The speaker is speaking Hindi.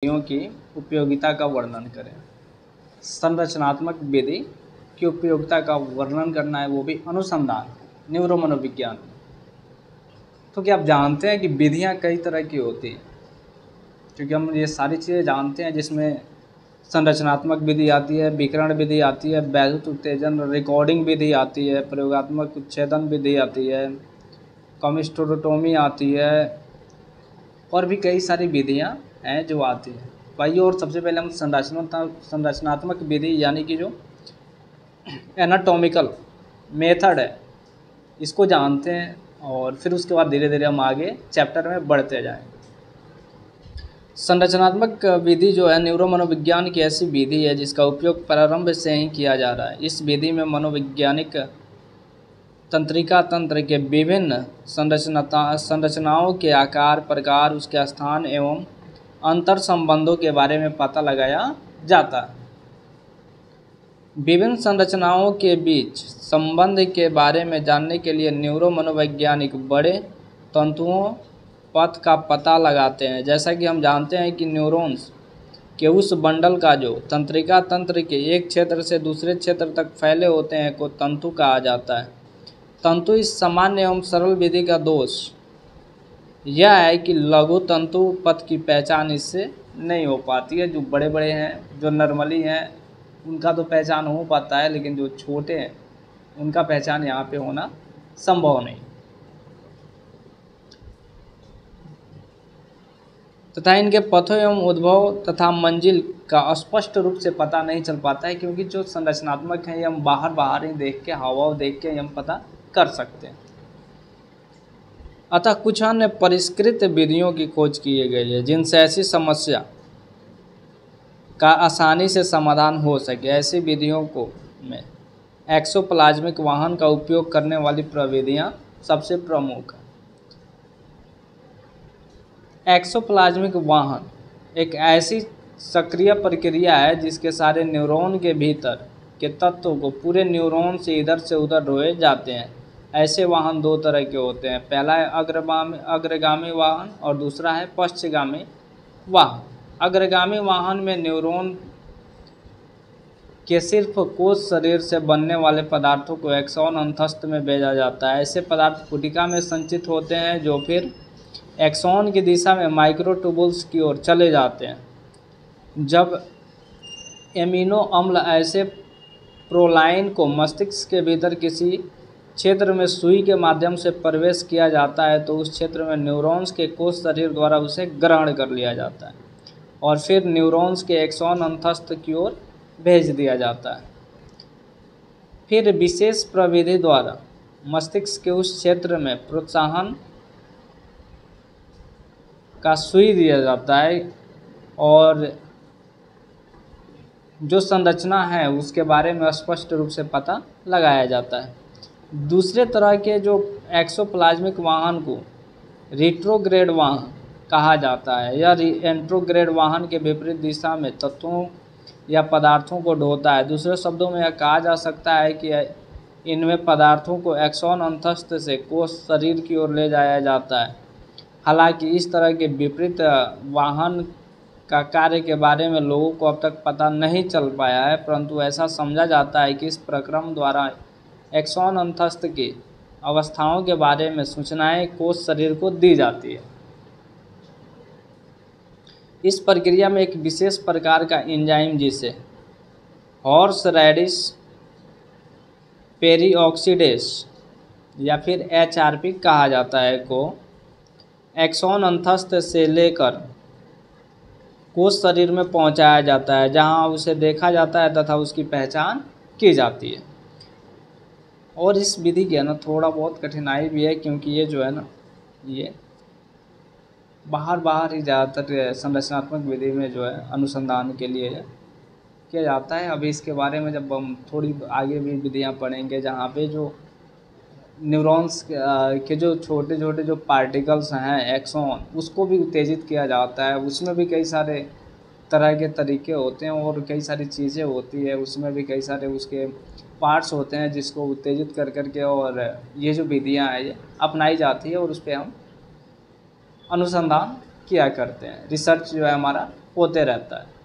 विधियों की उपयोगिता का वर्णन करें। संरचनात्मक विधि की उपयोगिता का वर्णन करना है, वो भी अनुसंधान न्यूरोमनोविज्ञान में। तो क्या आप जानते हैं कि विधियां कई तरह की होती हैं? क्योंकि हम ये सारी चीज़ें जानते हैं, जिसमें संरचनात्मक विधि आती है, विकिरण विधि आती है, वैद्युत उत्तेजन रिकॉर्डिंग विधि आती है, प्रयोगात्मक उच्छेदन विधि आती है, कॉमिस्टोरोटोमी आती है, और भी कई सारी विधियां हैं जो आती हैं। आइए, और सबसे पहले हम संरचनात्मक विधि यानी कि जो एनाटॉमिकल मेथड है इसको जानते हैं, और फिर उसके बाद धीरे धीरे हम आगे चैप्टर में बढ़ते जाएंगे। संरचनात्मक विधि जो है न्यूरोमनोविज्ञान की ऐसी विधि है जिसका उपयोग प्रारंभ से ही किया जा रहा है। इस विधि में मनोवैज्ञानिक तंत्रिका तंत्र के विभिन्न संरचनाओं के आकार, प्रकार, उसके स्थान एवं अंतर संबंधों के बारे में पता लगाया जाता है। विभिन्न संरचनाओं के बीच संबंध के बारे में जानने के लिए न्यूरोमनोवैज्ञानिक बड़े तंतुओं पथ का पता लगाते हैं। जैसा कि हम जानते हैं कि न्यूरॉन्स के उस बंडल का जो तंत्रिका तंत्र के एक क्षेत्र से दूसरे क्षेत्र तक फैले होते हैं को तंतु कहा जाता है। तंतु इस सामान्य एवं सरल विधि का दोष यह है कि लघु तंतु पथ की पहचान इससे नहीं हो पाती है। जो बड़े बड़े हैं, जो नॉर्मली हैं, उनका तो पहचान हो पाता है, लेकिन जो छोटे हैं उनका पहचान यहाँ पे होना संभव नहीं। तथा इनके पथों एवं उद्भव तथा मंजिल का स्पष्ट रूप से पता नहीं चल पाता है, क्योंकि जो संरचनात्मक है ये हम बाहर ही देख के, हवा देख के हम पता कर सकते हैं। अतः कुछ अन्य परिष्कृत विधियों की खोज की गई है जिनसे ऐसी समस्या का आसानी से समाधान हो सके। ऐसी विधियों को में एक्सोप्लाज्मिक वाहन का उपयोग करने वाली प्रविधियां सबसे प्रमुख है। एक्सोप्लाज्मिक वाहन एक ऐसी सक्रिय प्रक्रिया है जिसके सारे न्यूरॉन के भीतर के तत्वों को पूरे न्यूरॉन से इधर से उधर ढोए जाते हैं। ऐसे वाहन दो तरह के होते हैं, पहला है अग्रगामी वाहन और दूसरा है पश्चगामी वाहन। अग्रगामी वाहन में न्यूरॉन के सिर्फ कोश शरीर से बनने वाले पदार्थों को एक्सॉन अंतस्थ में भेजा जाता है। ऐसे पदार्थ पुटिका में संचित होते हैं जो फिर एक्सॉन की दिशा में माइक्रोट्यूबुल्स की ओर चले जाते हैं। जब एमिनो अम्ल ऐसे प्रोलाइन को मस्तिष्क के भीतर किसी क्षेत्र में सुई के माध्यम से प्रवेश किया जाता है तो उस क्षेत्र में न्यूरॉन्स के कोश शरीर द्वारा उसे ग्रहण कर लिया जाता है और फिर न्यूरॉन्स के एक्सॉन अंतस्थ की ओर भेज दिया जाता है। फिर विशेष प्रविधि द्वारा मस्तिष्क के उस क्षेत्र में प्रोत्साहन का सुई दिया जाता है और जो संरचना है उसके बारे में स्पष्ट रूप से पता लगाया जाता है। दूसरे तरह के जो एक्सोप्लाज्मिक वाहन को रिट्रोग्रेड वाहन कहा जाता है। यह एंट्रोग्रेड वाहन के विपरीत दिशा में तत्वों या पदार्थों को ढोता है। दूसरे शब्दों में यह कहा जा सकता है कि इनमें पदार्थों को एक्सॉन अंतस्थ से कोश शरीर की ओर ले जाया जाता है। हालांकि इस तरह के विपरीत वाहन का कार्य के बारे में लोगों को अब तक पता नहीं चल पाया है, परंतु ऐसा समझा जाता है कि इस प्रक्रम द्वारा एक्सॉन अंतस्थ की अवस्थाओं के बारे में सूचनाएं कोश शरीर को दी जाती है। इस प्रक्रिया में एक विशेष प्रकार का एंजाइम जिसे हॉर्स रेडिश पेरीऑक्सीडेस या फिर HRP कहा जाता है को एक्सॉन अंतस्थ से लेकर कोश शरीर में पहुंचाया जाता है, जहां उसे देखा जाता है तथा उसकी पहचान की जाती है। और इस विधि की है ना थोड़ा बहुत कठिनाई भी है, क्योंकि ये जो है ना ये बाहर ही ज़्यादातर संरचनात्मक विधि में जो है अनुसंधान के लिए किया जाता है। अभी इसके बारे में जब हम थोड़ी आगे भी विधियां पढ़ेंगे जहाँ पे जो न्यूरॉन्स के जो छोटे छोटे जो पार्टिकल्स हैं एक्सॉन, उसको भी उत्तेजित किया जाता है। उसमें भी कई सारे तरह के तरीके होते हैं और कई सारी चीज़ें होती है, उसमें भी कई सारे उसके पार्ट्स होते हैं जिसको उत्तेजित कर करके और ये जो विधियाँ हैं ये अपनाई जाती है और उस पर हम अनुसंधान किया करते हैं। रिसर्च जो है हमारा होते रहता है।